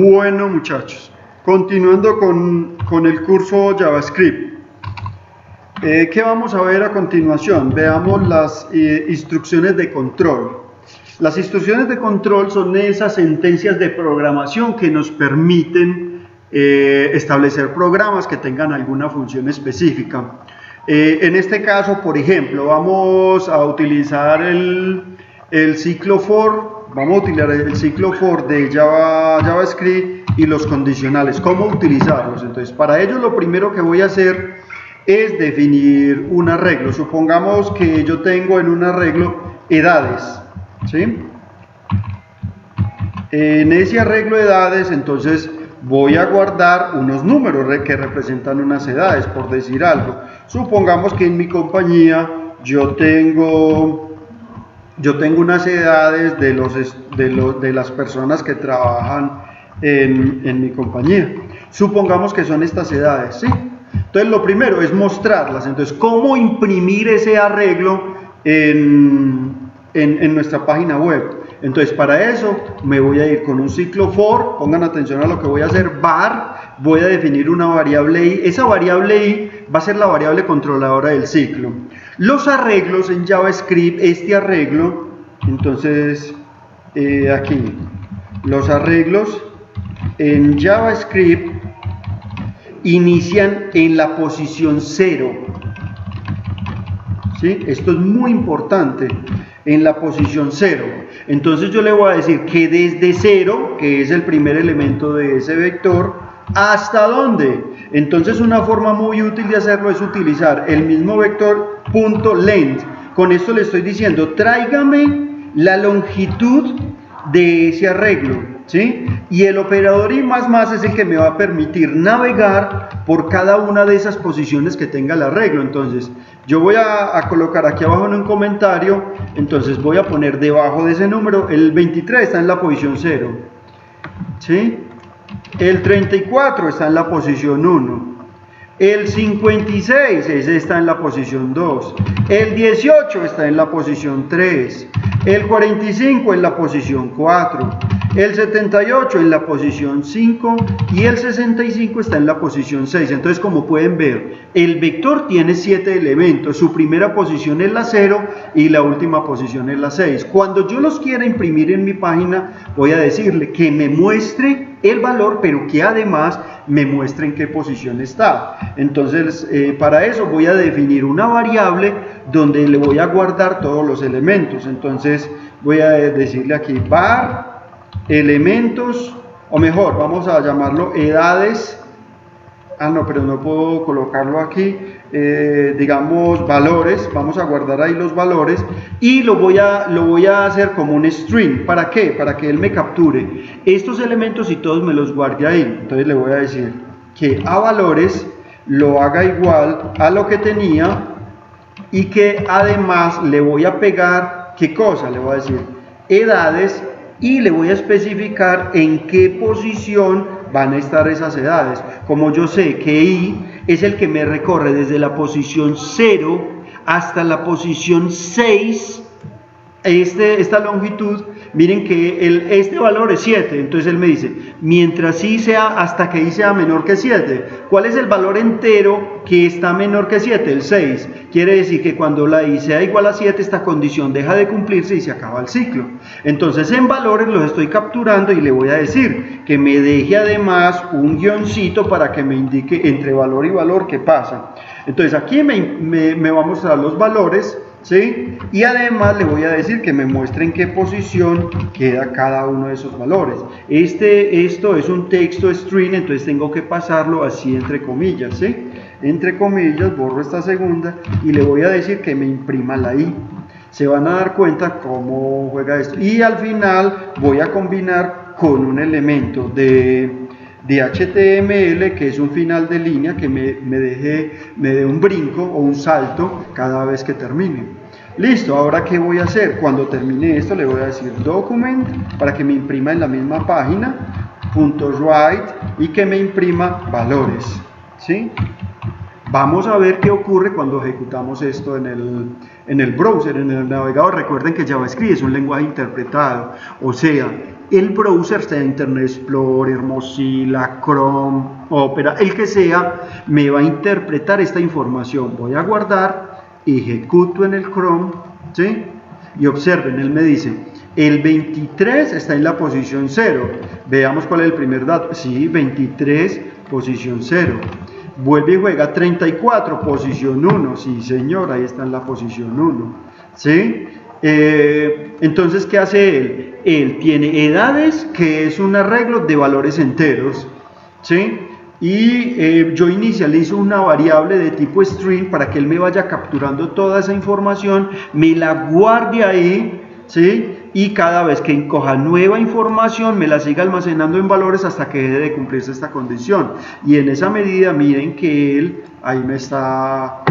Bueno, muchachos, continuando con el curso JavaScript, ¿qué vamos a ver a continuación? Veamos las instrucciones de control. Las instrucciones de control son esas sentencias de programación que nos permiten establecer programas que tengan alguna función específica. En este caso, por ejemplo, vamos a utilizar el ciclo for. Vamos a utilizar el ciclo for de JavaScript y los condicionales. ¿Cómo utilizarlos? Entonces, para ello lo primero que voy a hacer es definir un arreglo. Supongamos que yo tengo en un arreglo edades, ¿sí? En ese arreglo de edades, entonces voy a guardar unos números que representan unas edades, por decir algo. Supongamos que en mi compañía yo tengo unas edades de las personas que trabajan en mi compañía. Supongamos que son estas edades, ¿sí? Entonces lo primero es mostrarlas. Entonces, ¿cómo imprimir ese arreglo en nuestra página web? Entonces, para eso me voy a ir con un ciclo for. Pongan atención a lo que voy a hacer. Var, voy a definir una variable i. Esa variable i va a ser la variable controladora del ciclo. Los arreglos en JavaScript, este arreglo, entonces aquí, los arreglos en JavaScript inician en la posición 0. ¿Sí? Esto es muy importante, en la posición 0. Entonces yo le voy a decir que desde 0, que es el primer elemento de ese vector, ¿hasta dónde? Entonces una forma muy útil de hacerlo es utilizar el mismo vector .length. Con esto le estoy diciendo, tráigame la longitud de ese arreglo, ¿sí? Y el operador i++ es el que me va a permitir navegar por cada una de esas posiciones que tenga el arreglo. Entonces yo voy a colocar aquí abajo en un comentario, entonces voy a poner debajo de ese número, el 23 está en la posición 0, ¿sí? El 34 está en la posición 1, el 56 ese está en la posición 2, el 18 está en la posición 3, el 45 en la posición 4, el 78 en la posición 5 y el 65 está en la posición 6. Entonces, como pueden ver, el vector tiene 7 elementos. Su primera posición es la 0 y la última posición es la 6. Cuando yo los quiera imprimir en mi página, voy a decirle que me muestre el valor, pero que además me muestre en qué posición está. Entonces, para eso voy a definir una variable donde le voy a guardar todos los elementos. Entonces, voy a decirle aquí var elementos, o mejor, vamos a llamarlo edades. No, pero no puedo colocarlo aquí. Digamos valores, vamos a guardar ahí los valores y lo voy a hacer como un string. ¿Para qué? Para que él me capture estos elementos y todos me los guarde ahí. Entonces le voy a decir que a valores lo haga igual a lo que tenía y que además le voy a pegar, ¿qué cosa? Le voy a decir edades y le voy a especificar en qué posición van a estar esas edades. Como yo sé que i es el que me recorre desde la posición 0 hasta la posición 6, esta longitud, miren que este valor es 7, entonces él me dice, mientras i sea, hasta que i sea menor que 7, ¿cuál es el valor entero que está menor que 7? El 6, quiere decir que cuando la i sea igual a 7, esta condición deja de cumplirse y se acaba el ciclo. Entonces en valores los estoy capturando y le voy a decir que me deje además un guioncito para que me indique entre valor y valor qué pasa. Entonces aquí me va a mostrar los valores, ¿sí? Y además le voy a decir que me muestre en qué posición queda cada uno de esos valores. Esto es un texto string, entonces tengo que pasarlo así entre comillas, ¿sí? Entre comillas, borro esta segunda y le voy a decir que me imprima la i. Se van a dar cuenta cómo juega esto. Y al final voy a combinar con un elemento de HTML, que es un final de línea que me dé un brinco o un salto cada vez que termine. Listo, ahora ¿qué voy a hacer? Cuando termine esto le voy a decir document para que me imprima en la misma página, .write y que me imprima valores, ¿sí? Vamos a ver qué ocurre cuando ejecutamos esto en el browser, en el navegador. Recuerden que JavaScript es un lenguaje interpretado, o sea, el browser, sea Internet Explorer, Mozilla, Chrome, Opera, el que sea, me va a interpretar esta información. Voy a guardar, ejecuto en el Chrome, ¿sí? Y observen, él me dice, el 23 está en la posición 0. Veamos cuál es el primer dato. Sí, 23, posición 0. Vuelve y juega 34, posición 1. Sí, señor, ahí está en la posición 1. ¿Sí? Entonces, ¿qué hace él? Él tiene edades, que es un arreglo de valores enteros. ¿Sí? Y yo inicializo una variable de tipo string para que él me vaya capturando toda esa información, me la guarde ahí, ¿sí? Y cada vez que coja nueva información me la siga almacenando en valores hasta que deje de cumplirse esta condición. Y en esa medida, miren que él ahí me está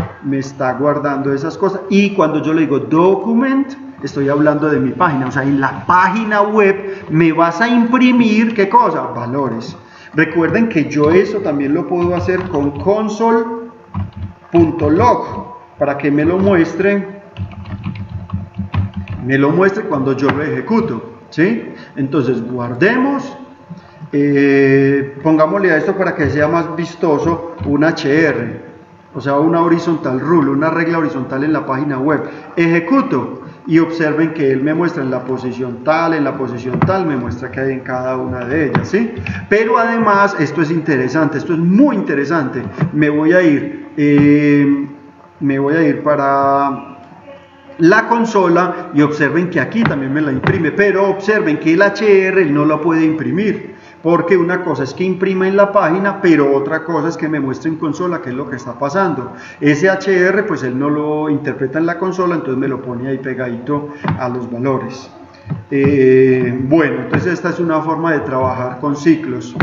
guardando esas cosas. Y cuando yo le digo document, estoy hablando de mi página, o sea, en la página web me vas a imprimir, ¿qué cosa? Valores. Recuerden que yo eso también lo puedo hacer con console.log para que me lo muestre cuando yo lo ejecuto, ¿sí? Entonces guardemos, pongámosle a esto para que sea más vistoso un HR, o sea, una horizontal rule, una regla horizontal en la página web. Ejecuto y observen que él me muestra en la posición tal, me muestra que hay en cada una de ellas, ¿sí? Pero además, esto es interesante, esto es muy interesante. Me voy a ir para la consola y observen que aquí también me la imprime, pero observen que el HR no la puede imprimir, porque una cosa es que imprima en la página, pero otra cosa es que me muestre en consola qué es lo que está pasando. Ese HR pues él no lo interpreta en la consola, entonces me lo pone ahí pegadito a los valores. Bueno, entonces esta es una forma de trabajar con ciclos.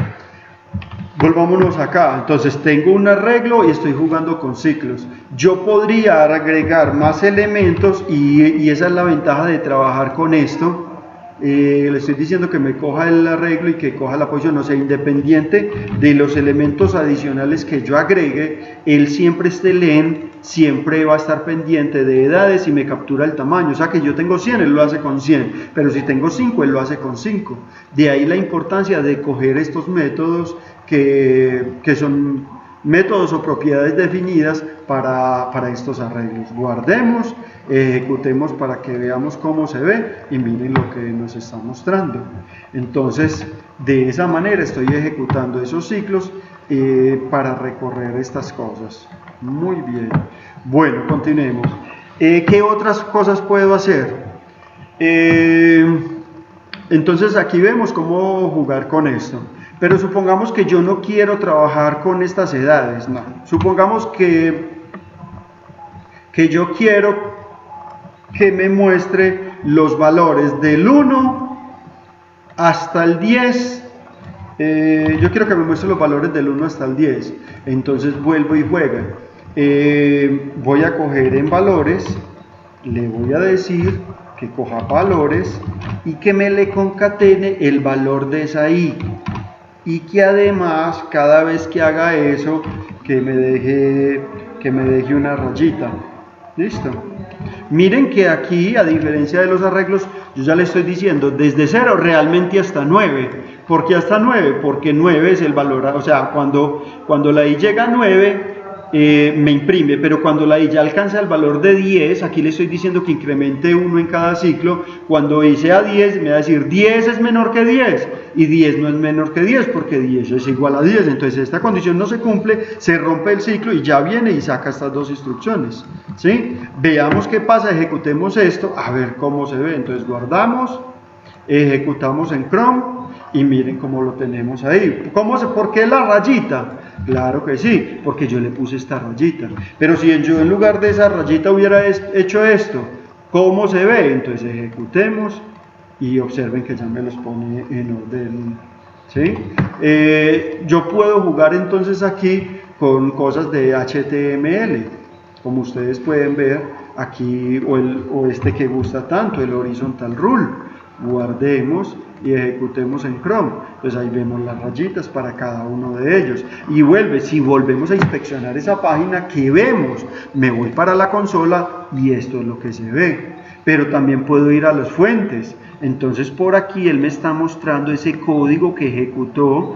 Volvámonos acá, entonces tengo un arreglo y estoy jugando con ciclos. Yo podría agregar más elementos y esa es la ventaja de trabajar con esto. Le estoy diciendo que me coja el arreglo y que coja la posición, o sea, independiente de los elementos adicionales que yo agregue, él siempre esté len, siempre va a estar pendiente de edades y me captura el tamaño. O sea, que yo tengo 100, él lo hace con 100, pero si tengo 5, él lo hace con 5. De ahí la importancia de coger estos métodos que son métodos o propiedades definidas para estos arreglos. Guardemos, ejecutemos para que veamos cómo se ve y miren lo que nos está mostrando. Entonces, de esa manera estoy ejecutando esos ciclos para recorrer estas cosas. Muy bien. Bueno, continuemos. ¿Qué otras cosas puedo hacer? Entonces, aquí vemos cómo jugar con esto. Pero supongamos que yo no quiero trabajar con estas edades, no. Supongamos que yo quiero que me muestre los valores del 1 hasta el 10. Yo quiero que me muestre los valores del 1 hasta el 10. Entonces vuelvo y juego. Voy a coger en valores, le voy a decir que coja valores y que me le concatene el valor de esa i. Y que además, cada vez que haga eso, que me deje una rayita. ¿Listo? Miren que aquí, a diferencia de los arreglos, yo ya le estoy diciendo desde 0 realmente hasta 9. ¿Por qué hasta 9? Porque 9 es el valor, o sea, cuando la i llega a 9, me imprime, pero cuando la i ya alcanza el valor de 10, aquí le estoy diciendo que incremente 1 en cada ciclo. Cuando i sea 10, me va a decir 10 es menor que 10, y 10 no es menor que 10, porque 10 es igual a 10, entonces esta condición no se cumple, se rompe el ciclo y ya viene y saca estas dos instrucciones, ¿sí? Veamos qué pasa, ejecutemos esto, a ver cómo se ve. Entonces guardamos, ejecutamos en Chrome, y miren cómo lo tenemos ahí. ¿Por qué la rayita? Claro que sí, porque yo le puse esta rayita. Pero si yo en lugar de esa rayita hubiera hecho esto, ¿cómo se ve? Entonces ejecutemos y observen que ya me los pone en orden, ¿sí? Yo puedo jugar entonces aquí con cosas de HTML, como ustedes pueden ver aquí, o este que gusta tanto, el horizontal rule. Guardemos y ejecutemos en Chrome. Entonces ahí vemos las rayitas para cada uno de ellos. Y si volvemos a inspeccionar esa página, ¿qué vemos? Me voy para la consola y esto es lo que se ve. pero también puedo ir a las fuentes. Entonces por aquí él me está mostrando ese código que ejecutó